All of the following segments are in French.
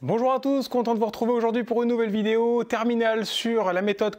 Bonjour à tous, content de vous retrouver aujourd'hui pour une nouvelle vidéo terminale sur la méthode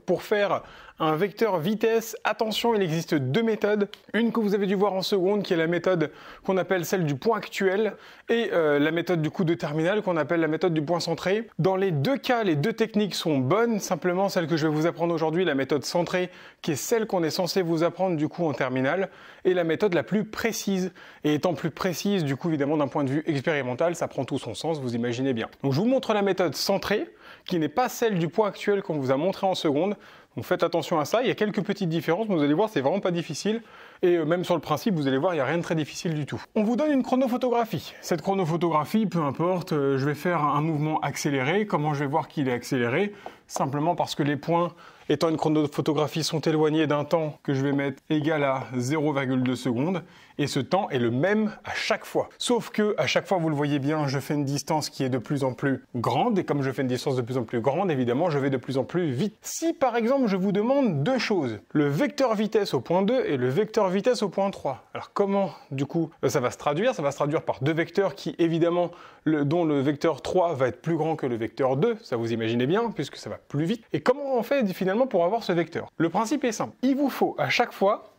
pour faire un vecteur vitesse. Attention, il existe deux méthodes. Une que vous avez dû voir en seconde qui est la méthode qu'on appelle celle du point actuel et la méthode du coup de terminale qu'on appelle la méthode du point centré. Dans les deux cas, les deux techniques sont bonnes. Simplement, celle que je vais vous apprendre aujourd'hui, la méthode centrée, qui est celle qu'on est censé vous apprendre du coup en terminale, est la méthode la plus précise. Et étant plus précise, du coup évidemment d'un point de vue expérimental, ça prend tout son sens, vous imaginez bien. Donc je vous montre la méthode centrée, qui n'est pas celle du point actuel qu'on vous a montré en seconde. Donc faites attention à ça, il y a quelques petites différences, mais vous allez voir, c'est vraiment pas difficile. Et même sur le principe, vous allez voir, il n'y a rien de très difficile du tout. On vous donne une chronophotographie. Cette chronophotographie, peu importe, je vais faire un mouvement accéléré. Comment je vais voir qu'il est accéléré? Simplement parce que les points, étant une chronophotographie, sont éloignés d'un temps que je vais mettre égal à 0,2 secondes. Et ce temps est le même à chaque fois. Sauf que, à chaque fois, vous le voyez bien, je fais une distance qui est de plus en plus grande. Et comme je fais une distance de plus en plus grande, évidemment, je vais de plus en plus vite. Si, par exemple, je vous demande deux choses, le vecteur vitesse au point 2 et le vecteur vitesse au point 3. Alors comment, du coup, ça va se traduire? Ça va se traduire par deux vecteurs qui, évidemment, dont le vecteur 3 va être plus grand que le vecteur 2. Ça vous imaginez bien, puisque ça va plus vite. Et comment on fait, finalement, pour avoir ce vecteur? Le principe est simple. Il vous faut, à chaque fois,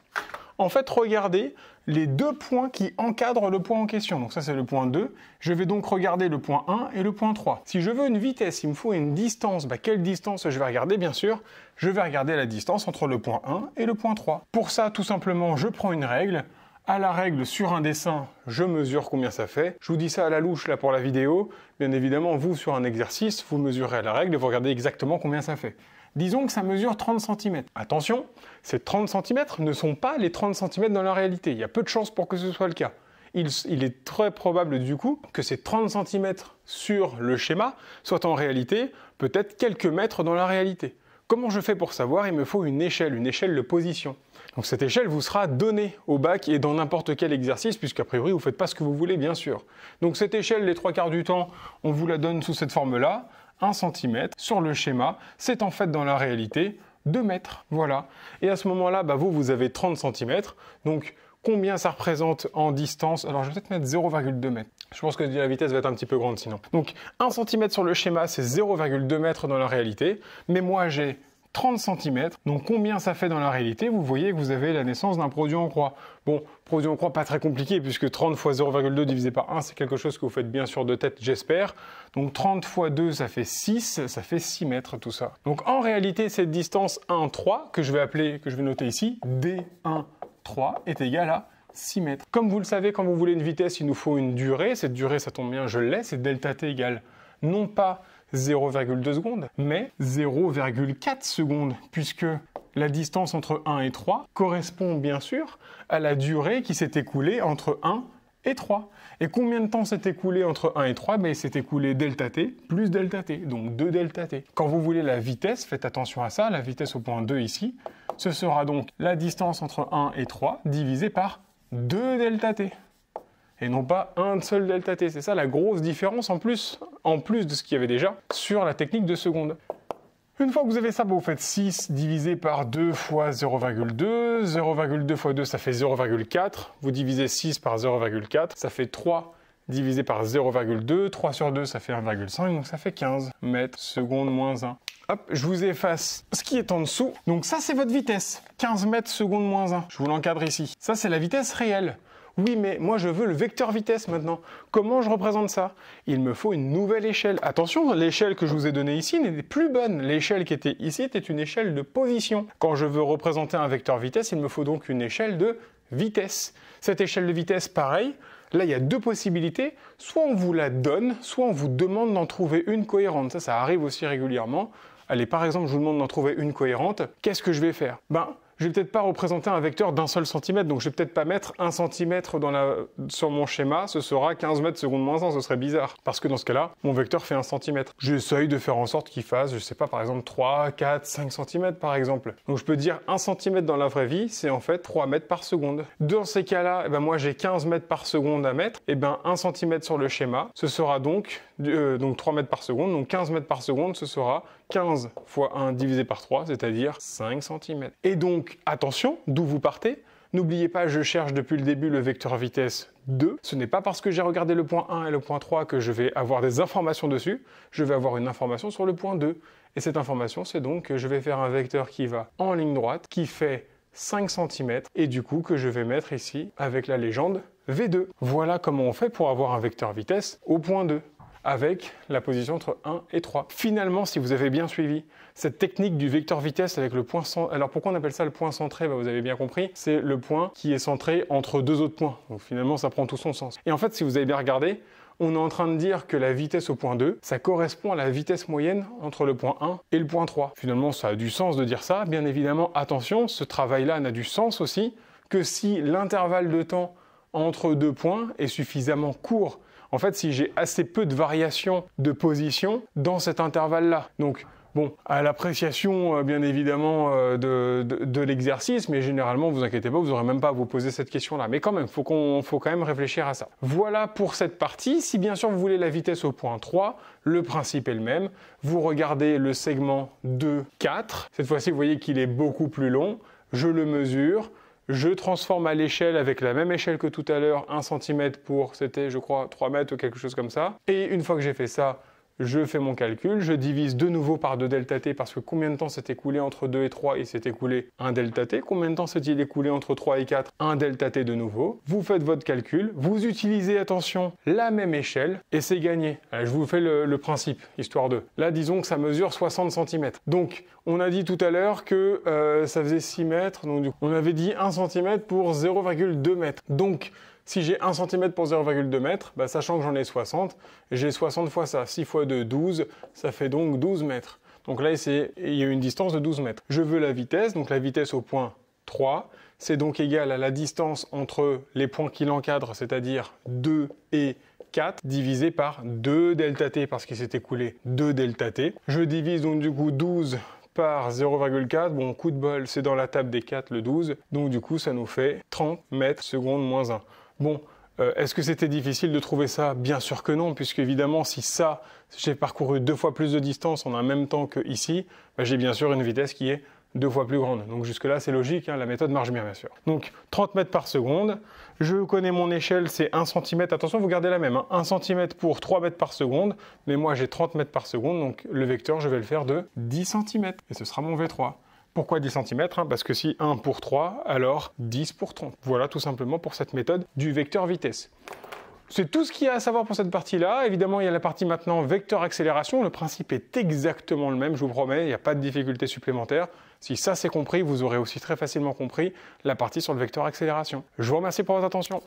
en fait, regarder les deux points qui encadrent le point en question. Donc ça, c'est le point 2. Je vais donc regarder le point 1 et le point 3. Si je veux une vitesse, il me faut une distance. Quelle distance je vais regarder? Bien sûr, je vais regarder la distance entre le point 1 et le point 3. Pour ça, tout simplement, je prends une règle. À la règle, sur un dessin, je mesure combien ça fait. Je vous dis ça à la louche, là, pour la vidéo. Bien évidemment, vous, sur un exercice, vous mesurez à la règle et vous regardez exactement combien ça fait. Disons que ça mesure 30 cm. Attention, ces 30 cm ne sont pas les 30 cm dans la réalité. Il y a peu de chances pour que ce soit le cas. Il est très probable du coup que ces 30 cm sur le schéma soient en réalité peut-être quelques mètres dans la réalité. Comment je fais pour savoir? Il me faut une échelle de position. Donc cette échelle vous sera donnée au bac et dans n'importe quel exercice, puisqu'a priori vous ne faites pas ce que vous voulez bien sûr. Donc cette échelle, les trois quarts du temps, on vous la donne sous cette forme-là. 1 cm sur le schéma, c'est en fait dans la réalité 2 mètres. Voilà. Et à ce moment-là, vous avez 30 cm. Donc combien ça représente en distance? Alors je vais peut-être mettre 0,2 mètres. Je pense que la vitesse va être un petit peu grande sinon. Donc 1 cm sur le schéma, c'est 0,2 mètres dans la réalité. Mais moi j'ai 30 cm, donc combien ça fait dans la réalité? Vous voyez que vous avez la naissance d'un produit en croix. Bon, produit en croix pas très compliqué puisque 30 fois 0,2 divisé par 1, c'est quelque chose que vous faites bien sûr de tête, j'espère. Donc 30 fois 2, ça fait 6, ça fait 6 mètres tout ça. Donc en réalité, cette distance 1, 3, que je vais noter ici, D1, 3, est égale à 6 mètres. Comme vous le savez, quand vous voulez une vitesse, il nous faut une durée. Cette durée, ça tombe bien, je l'ai, c'est delta t égale non pas 0,2 secondes, mais 0,4 secondes, puisque la distance entre 1 et 3 correspond bien sûr à la durée qui s'est écoulée entre 1 et 3. Et combien de temps s'est écoulé entre 1 et 3? Il s'est écoulé delta t plus delta t, donc 2 delta t. Quand vous voulez la vitesse, faites attention à ça, la vitesse au point 2 ici, ce sera donc la distance entre 1 et 3 divisée par 2 delta t. Et non pas un seul delta t. C'est ça la grosse différence en plus de ce qu'il y avait déjà sur la technique de seconde. Une fois que vous avez ça, vous faites 6 divisé par 2 fois 0,2. 0,2 fois 2, ça fait 0,4. Vous divisez 6 par 0,4, ça fait 3 divisé par 0,2. 3 sur 2, ça fait 1,5, donc ça fait 15 mètres seconde moins 1. Hop, je vous efface ce qui est en dessous. Donc ça, c'est votre vitesse. 15 mètres seconde moins 1. Je vous l'encadre ici. Ça, c'est la vitesse réelle. Oui, mais moi je veux le vecteur vitesse maintenant. Comment je représente ça? Il me faut une nouvelle échelle. Attention, l'échelle que je vous ai donnée ici n'est plus bonne. L'échelle qui était ici était une échelle de position. Quand je veux représenter un vecteur vitesse, il me faut donc une échelle de vitesse. Cette échelle de vitesse, pareil, là il y a deux possibilités. Soit on vous la donne, soit on vous demande d'en trouver une cohérente. Ça arrive aussi régulièrement. Allez, par exemple, je vous demande d'en trouver une cohérente. Qu'est-ce que je vais faire? Je vais peut-être pas représenter un vecteur d'un seul centimètre, donc je vais peut-être pas mettre 1 centimètre sur mon schéma, ce sera 15 mètres seconde moins 1, ce serait bizarre. Parce que dans ce cas-là, mon vecteur fait 1 centimètre. J'essaye de faire en sorte qu'il fasse, je sais pas, par exemple 3, 4, 5 centimètres par exemple. Donc je peux dire 1 centimètre dans la vraie vie, c'est en fait 3 mètres par seconde. Dans ces cas-là, moi j'ai 15 mètres par seconde à mettre, 1 centimètre sur le schéma, ce sera donc 3 mètres par seconde, donc 15 mètres par seconde, ce sera 15 fois 1 divisé par 3, c'est-à-dire 5 cm. Et donc, attention, d'où vous partez? N'oubliez pas, je cherche depuis le début le vecteur vitesse 2. Ce n'est pas parce que j'ai regardé le point 1 et le point 3 que je vais avoir des informations dessus. Je vais avoir une information sur le point 2. Et cette information, c'est donc que je vais faire un vecteur qui va en ligne droite, qui fait 5 cm, et du coup que je vais mettre ici avec la légende V2. Voilà comment on fait pour avoir un vecteur vitesse au point 2. Avec la position entre 1 et 3. Finalement, si vous avez bien suivi cette technique du vecteur vitesse avec le point centré, alors pourquoi on appelle ça le point centré? Vous avez bien compris, c'est le point qui est centré entre deux autres points. Donc finalement, ça prend tout son sens. Et en fait, si vous avez bien regardé, on est en train de dire que la vitesse au point 2, ça correspond à la vitesse moyenne entre le point 1 et le point 3. Finalement, ça a du sens de dire ça. Bien évidemment, attention, ce travail-là n'a du sens aussi que si l'intervalle de temps entre deux points est suffisamment court. En fait, si j'ai assez peu de variations de position dans cet intervalle-là. Donc, bon, à l'appréciation, bien évidemment, de l'exercice, mais généralement, vous inquiétez pas, vous n'aurez même pas à vous poser cette question-là. Mais quand même, faut quand même réfléchir à ça. Voilà pour cette partie. Si bien sûr, vous voulez la vitesse au point 3, le principe est le même. Vous regardez le segment 2, 4. Cette fois-ci, vous voyez qu'il est beaucoup plus long. Je le mesure. Je transforme à l'échelle avec la même échelle que tout à l'heure, 1 cm pour, c'était je crois 3 mètres ou quelque chose comme ça. Et une fois que j'ai fait ça, je fais mon calcul, je divise de nouveau par 2 delta t parce que combien de temps s'est écoulé entre 2 et 3? Il s'est écoulé 1 delta t. Combien de temps s'est-il écoulé entre 3 et 4? 1 delta t de nouveau. Vous faites votre calcul, vous utilisez, attention, la même échelle et c'est gagné. Allez, je vous fais le principe, histoire de. Là, disons que ça mesure 60 cm. Donc, on a dit tout à l'heure que ça faisait 6 mètres. Donc, on avait dit 1 cm pour 0,2 mètres. Donc, si j'ai 1 cm pour 0,2 mètres, bah, sachant que j'en ai 60, j'ai 60 fois ça. 6 fois 2, 12, ça fait donc 12 mètres. Donc là, il y a une distance de 12 mètres. Je veux la vitesse, donc la vitesse au point 3, c'est donc égal à la distance entre les points qui l'encadrent, c'est-à-dire 2 et 4, divisé par 2 delta t, parce qu'il s'est écoulé 2 delta t. Je divise donc du coup 12 par 0,4, bon coup de bol, c'est dans la table des 4 le 12, donc du coup ça nous fait 30 mètres secondes moins 1. Bon, est-ce que c'était difficile de trouver ça? Bien sûr que non, puisque évidemment, si j'ai parcouru 2 fois plus de distance en un même temps que ici, bah, j'ai bien sûr une vitesse qui est 2 fois plus grande. Donc jusque-là, c'est logique, hein, la méthode marche bien sûr. Donc 30 mètres par seconde, je connais mon échelle, c'est 1 cm. Attention, vous gardez la même, hein, 1 cm pour 3 mètres par seconde, mais moi j'ai 30 mètres par seconde, donc le vecteur, je vais le faire de 10 cm, et ce sera mon V3. Pourquoi 10 cm? Parce que si 1 pour 3, alors 10 pour 30. Voilà tout simplement pour cette méthode du vecteur vitesse. C'est tout ce qu'il y a à savoir pour cette partie-là. Évidemment, il y a la partie maintenant vecteur accélération. Le principe est exactement le même, je vous promets, il n'y a pas de difficulté supplémentaire. Si ça c'est compris, vous aurez aussi très facilement compris la partie sur le vecteur accélération. Je vous remercie pour votre attention.